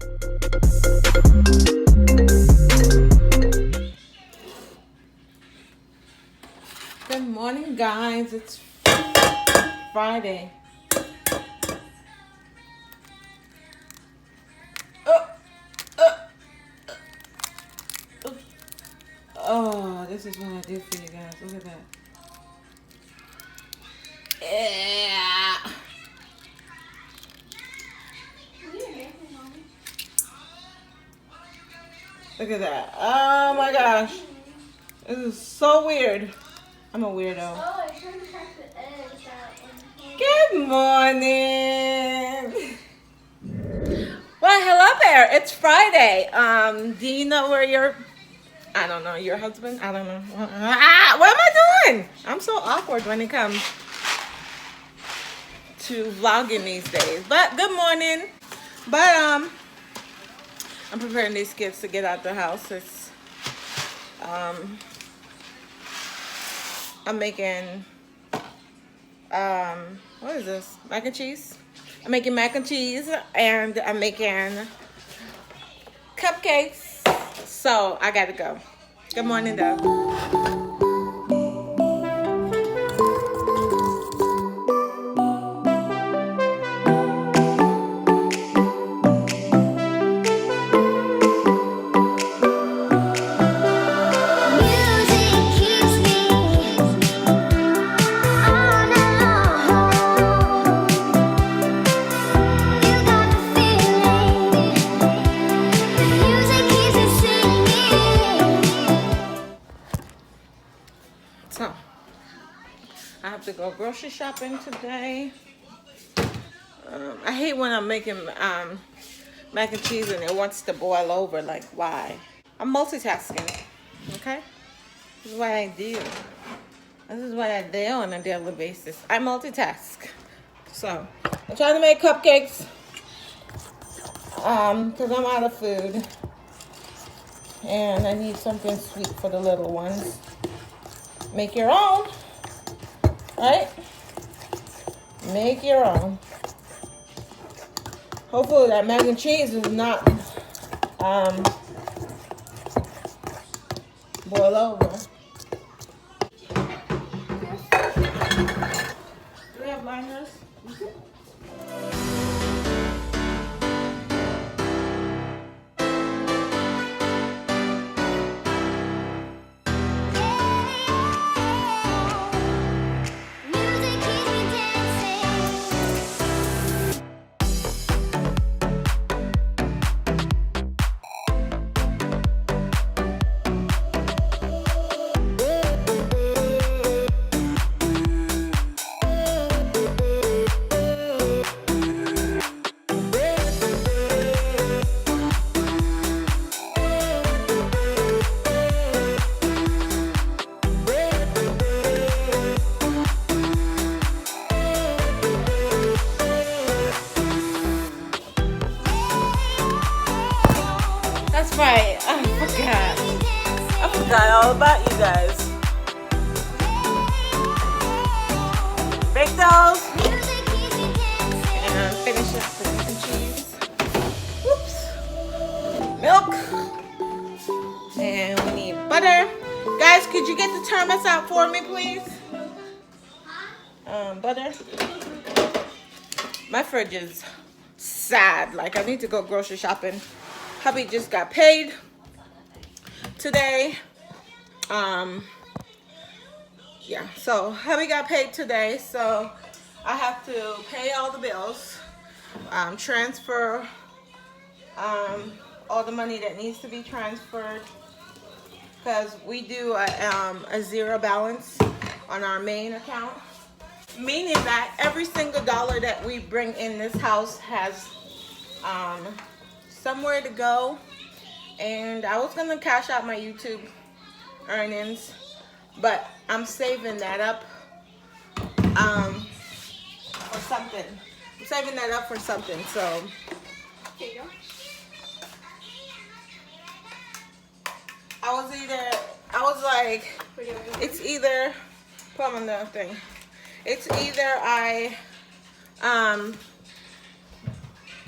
Good morning, guys. It's Friday. Oh, this is what I do for you guys. Look at that. Yeah. Look at that. Oh my gosh. This is so weird. I'm a weirdo. Oh, I trying to crack the eggs out. Good morning. Well, hello there. It's Friday. Do you know where your, I don't know, your husband? I don't know. What am I doing? I'm so awkward when it comes to vlogging these days. But good morning. But I'm preparing these kids to get out the house. It's I'm making what is this? Mac and cheese. I'm making mac and cheese and I'm making cupcakes. So I gotta go. Good morning, though. So I have to go grocery shopping today. I hate when I'm making mac and cheese and it wants to boil over. Like, why? I'm multitasking. Okay? This is what I do. This is what I do on a daily basis. I multitask. So I'm trying to make cupcakes because I'm out of food and I need something sweet for the little ones. Make your own, right? Make your own. Hopefully that mac and cheese is not boil over. Do we have liners? Right, I forgot all about you guys. Bake those and finish up the mac and cheese. Whoops. Milk. And we need butter. Guys, could you get the thermos out for me, please? Butter. My fridge is sad. Like, I need to go grocery shopping. Hubby just got paid today. Yeah, so hubby got paid today, so I have to pay all the bills, transfer all the money that needs to be transferred, because we do a zero balance on our main account, meaning that every single dollar that we bring in this house has somewhere to go. And I was gonna cash out my YouTube earnings, but I'm saving that up for something. I'm saving that up for something. So here you go. I was like, it's either, put on the thing. It's either I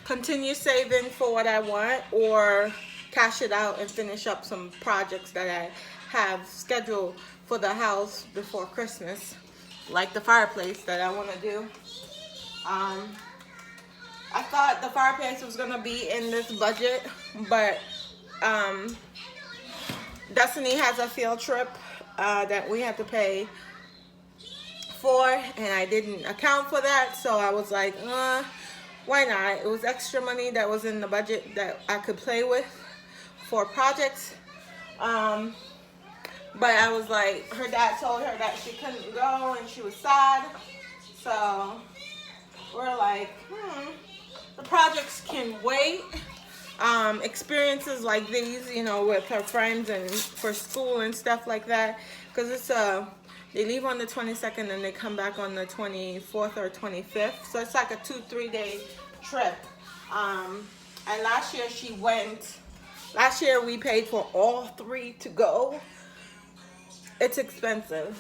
continue saving for what I want, or cash it out and finish up some projects that I have scheduled for the house before Christmas, like the fireplace that I want to do. I thought the fireplace was gonna be in this budget, but Destiny has a field trip that we had to pay for, and I didn't account for that, so I was like, why not? It was extra money that was in the budget that I could play with for projects. But I was like, her dad told her that she couldn't go and she was sad, so we're like, the projects can wait. Experiences like these, you know, with her friends and for school and stuff like that, because it's they leave on the 22nd and they come back on the 24th or 25th, so it's like a 2-3 day trip. And last year we paid for all 3 to go. It's expensive.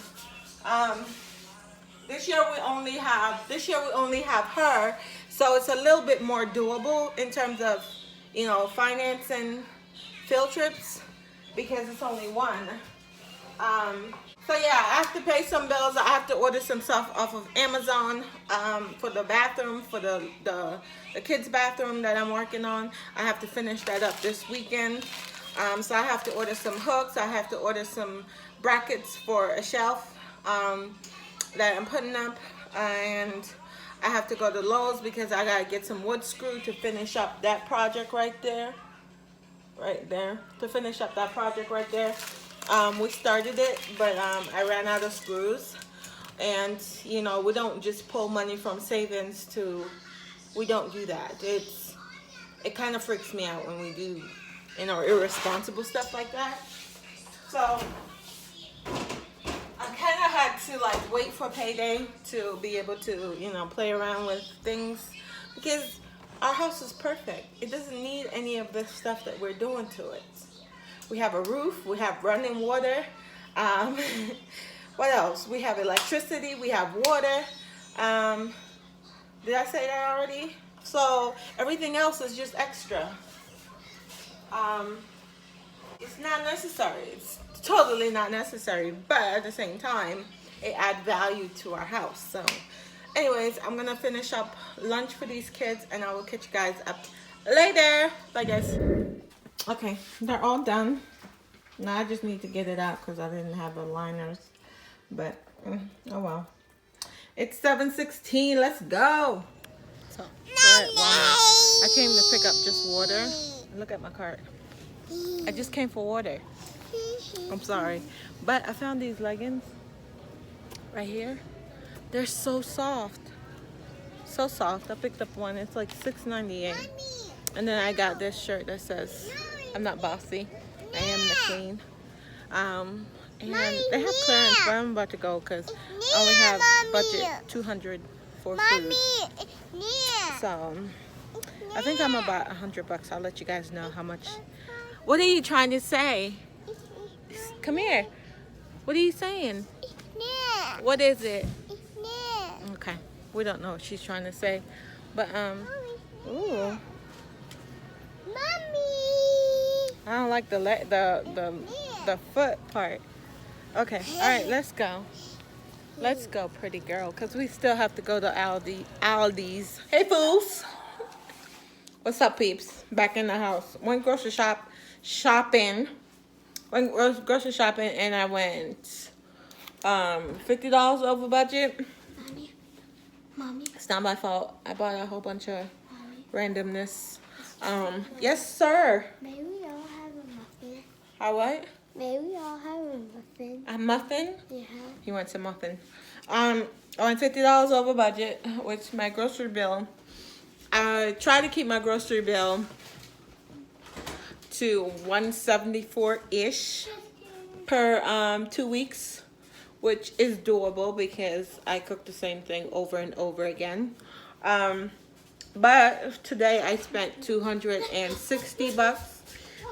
This year we only have her, so it's a little bit more doable in terms of, you know, financing field trips, because it's only one. So yeah, I have to pay some bills. I have to order some stuff off of Amazon for the bathroom, for the kids' bathroom that I'm working on. I have to finish that up this weekend. So I have to order some hooks. I have to order some brackets for a shelf that I'm putting up, and I have to go to Lowe's because I gotta get some wood screw to finish up that project right there. To finish up that project right there. We started it, but I ran out of screws, and you know, we don't just pull money from savings we don't do that. It kind of freaks me out when we do, you know, irresponsible stuff like that. So I kind of had to like wait for payday to be able to, you know, play around with things, because our house is perfect. It doesn't need any of the stuff that we're doing to it. We have a roof, we have running water. What else? We have electricity, we have water. Did I say that already? So everything else is just extra. It's not necessary. It's totally not necessary, but at the same time, it adds value to our house. So anyways, I'm gonna finish up lunch for these kids, and I will catch you guys up later. Bye guys. Okay, they're all done. Now I just need to get it out because I didn't have the liners, but oh well. It's 7:16. Let's go. So we're at Walmart. I came to pick up just water. Look at my cart. I just came for water. I'm sorry, but I found these leggings right here. They're so soft, so soft. I picked up one. It's like $6.98, and then I got this shirt that says, "I'm not bossy, I am the queen." And they have clearance, but I'm about to go because I only have budget $200 for food. So I think I'm about $100. I'll let you guys know how much. What are you trying to say? Come here. What are you saying? What is it? Okay, we don't know what she's trying to say, but ooh. I don't like the foot part. Okay, all right, let's go. Let's go, pretty girl, because we still have to go to Aldi's. Hey, fools. What's up, peeps? Back in the house. Went grocery shopping. Went grocery shopping, and I went $50 over budget. Mommy. It's not my fault. I bought a whole bunch of randomness. Yes, sir. May we all have a muffin? How what? May we all have a muffin? A muffin? Yeah. He wants a muffin. I went $50 over budget, which my grocery bill. I try to keep my grocery bill to $174-ish per 2 weeks, which is doable because I cook the same thing over and over again. But today I spent $260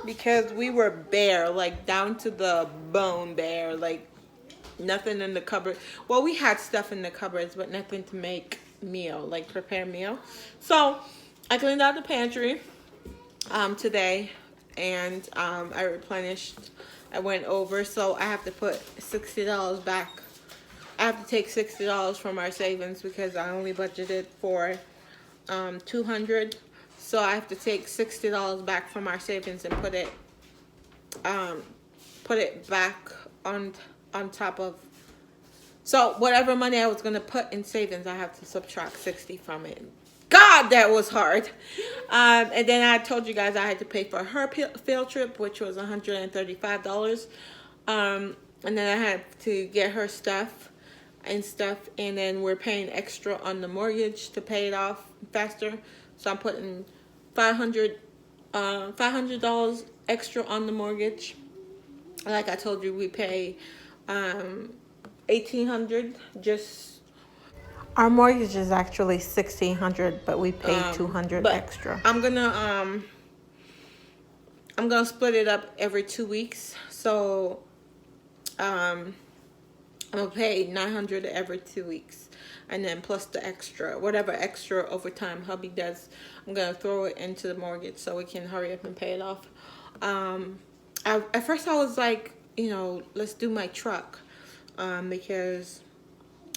because we were bare, like down to the bone bare, like nothing in the cupboard. Well, we had stuff in the cupboards, but nothing to make meal, like prepare meal. So I cleaned out the pantry today, and I replenished. I went over, so I have to put $60 back. I have to take $60 from our savings because I only budgeted for $200. So I have to take $60 back from our savings and put it back on top of. So whatever money I was gonna put in savings, I have to subtract 60 from it. God, that was hard. And then I told you guys I had to pay for her field trip, which was $135. And then I had to get her stuff. And then we're paying extra on the mortgage to pay it off faster. So I'm putting $500 extra on the mortgage. Like I told you, we pay $1,800. Just our mortgage is actually $1,600, but we paid $200 extra. I'm gonna split it up every 2 weeks. So I'm gonna pay $900 every 2 weeks, and then plus the extra, whatever extra overtime hubby does, I'm gonna throw it into the mortgage so we can hurry up and pay it off. At first I was like, let's do my truck, because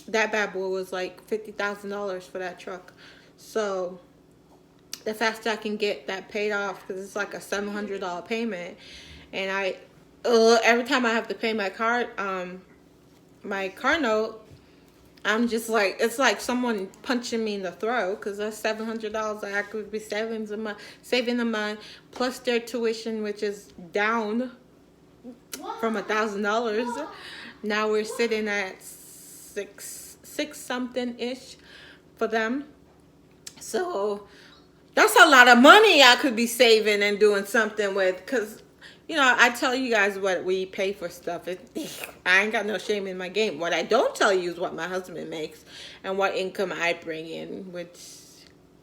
that bad boy was like $50,000 for that truck. So the faster I can get that paid off, because it's like a $700 payment, and every time I have to pay my car note, I'm just like, it's like someone punching me in the throat, because that's $700 that I could be saving a month, plus their tuition, which is down from $1,000. Now we're sitting at six something ish for them. So that's a lot of money I could be saving and doing something with, because I tell you guys what we pay for stuff. I ain't got no shame in my game. What I don't tell you is what my husband makes and what income I bring in, which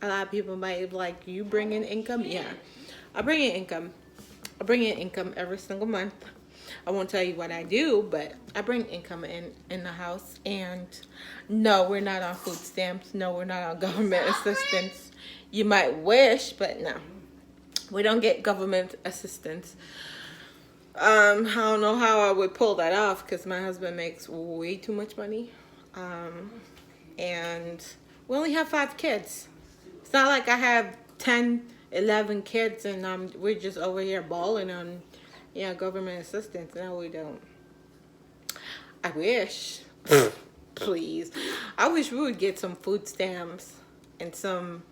a lot of people might be like, you bring in income? Yeah, I bring in income. I bring in income every single month. I won't tell you what I do, but I bring income in the house. And no, we're not on food stamps. No, we're not on government assistance. You might wish, but no. We don't get government assistance. I don't know how I would pull that off, because my husband makes way too much money. And we only have 5 kids. It's not like I have 10, 11 kids and we're just over here balling on government assistance. No, we don't. I wish. Please. I wish we would get some food stamps and some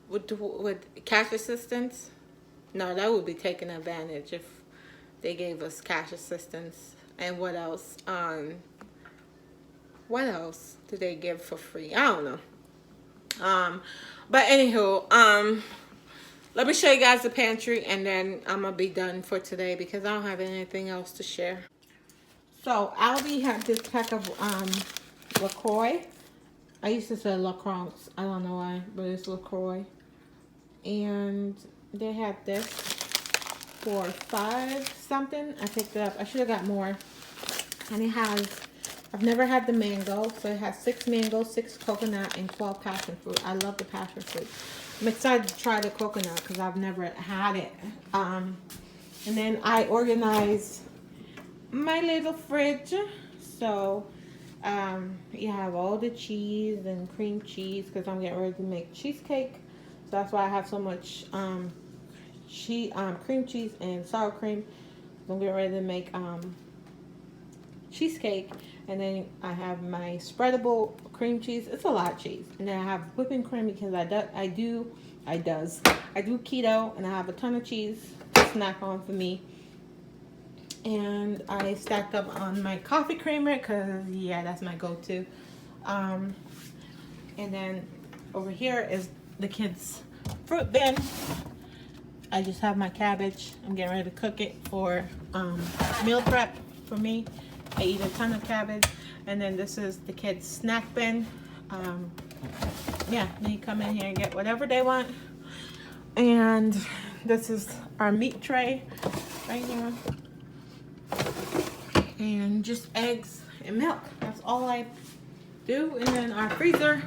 with cash assistance. No, that would be taking advantage if they gave us cash assistance. And what else? What else do they give for free? I don't know. But anywho, let me show you guys the pantry, and then I'm gonna be done for today because I don't have anything else to share. So Aldi had this pack of LaCroix. I used to say LaCroix. I don't know why, but it's LaCroix. And they had this for $5 something. I picked it up. I should have got more. And it has, I've never had the mango, so it has 6 mango, 6 coconut, and 12 passion fruit. I love the passion fruit. I'm excited to try the coconut because I've never had it. And then I organized my little fridge. So you have all the cheese and cream cheese because I'm getting ready to make cheesecake. So that's why I have so much cream cheese and sour cream. I'm getting ready to make cheesecake. And then I have my spreadable cream cheese. It's a lot of cheese. And then I have whipping cream because I do keto, and I have a ton of cheese to snack on for me. And I stacked up on my coffee creamer because yeah, that's my go-to. And then over here is the kids' fruit bin. I just have my cabbage. I'm getting ready to cook it for meal prep for me. I eat a ton of cabbage. And then this is the kids' snack bin. Yeah, they come in here and get whatever they want. And this is our meat tray right here. And just eggs and milk. That's all I do. And then our freezer,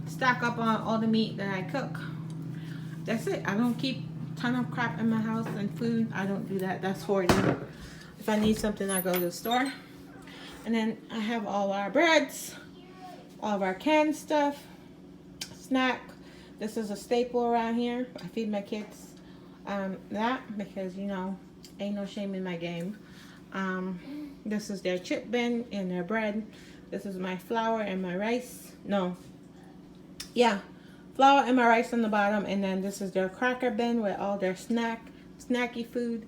stack up on all the meat that I cook. that's it. I don't keep a ton of crap in my house and food. I don't do that. That's hoarding. If I need something, I go to the store. And then I have all our breads, all of our canned stuff, snack. This is a staple around here. I feed my kids that because, you know, ain't no shame in my game. This is their chip bin and their bread. This is my flour and my rice. No. Yeah. Flour and my rice on the bottom. And then this is their cracker bin with all their snacky food.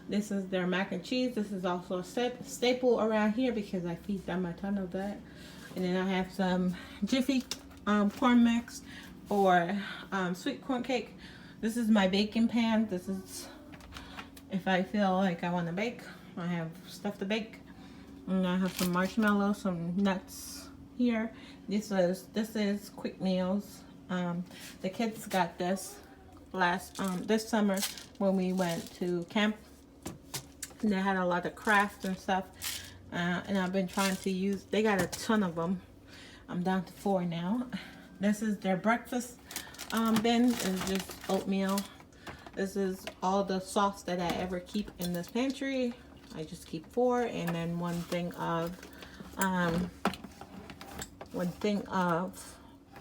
This is their mac and cheese. This is also a staple around here because I feed them a ton of that. And then I have some Jiffy corn mix or sweet corn cake. This is my baking pan. This is if I feel like I want to bake. I have stuff to bake. And I have some marshmallows, some nuts here. This is quick meals. The kids got this this summer when we went to camp. And they had a lot of crafts and stuff. And I've been trying to use, they got a ton of them. I'm down to 4 now. This is their breakfast bin. It's just oatmeal. This is all the sauce that I ever keep in this pantry. I just keep 4, and then one thing of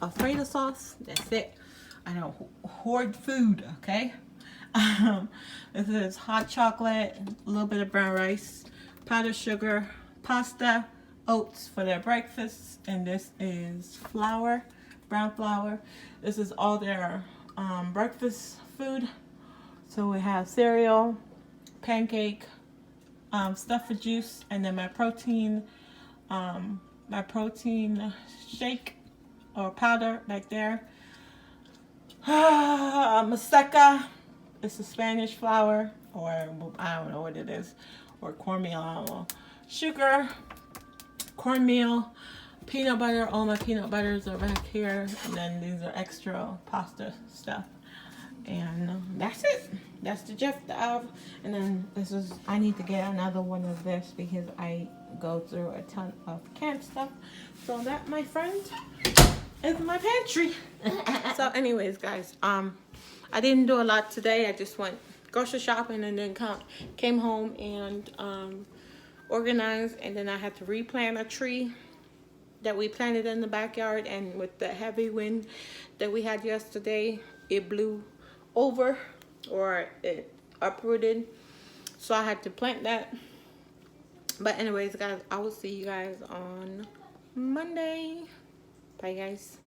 Alfredo sauce. That's it. I don't hoard food, okay? This is hot chocolate, a little bit of brown rice, powdered sugar, pasta, oats for their breakfast, and this is flour, brown flour. This is all their breakfast food. So we have cereal, pancake, stuff for juice, and then my protein shake or powder back there. Maseca. It's a Spanish flour, or I don't know what it is, or cornmeal, I don't know. Sugar, cornmeal, peanut butter. All my peanut butters are back here, and then these are extra pasta stuff. And that's it. That's the gift of. And then this is, I need to get another one of this because I go through a ton of canned stuff. So that, my friend, is my pantry. So anyways, guys, I didn't do a lot today. I just went grocery shopping and then came home and organized. And then I had to replant a tree that we planted in the backyard. And with the heavy wind that we had yesterday, it blew over, or it uprooted. So I had to plant that. But anyways, guys, I will see you guys on Monday. Bye, guys.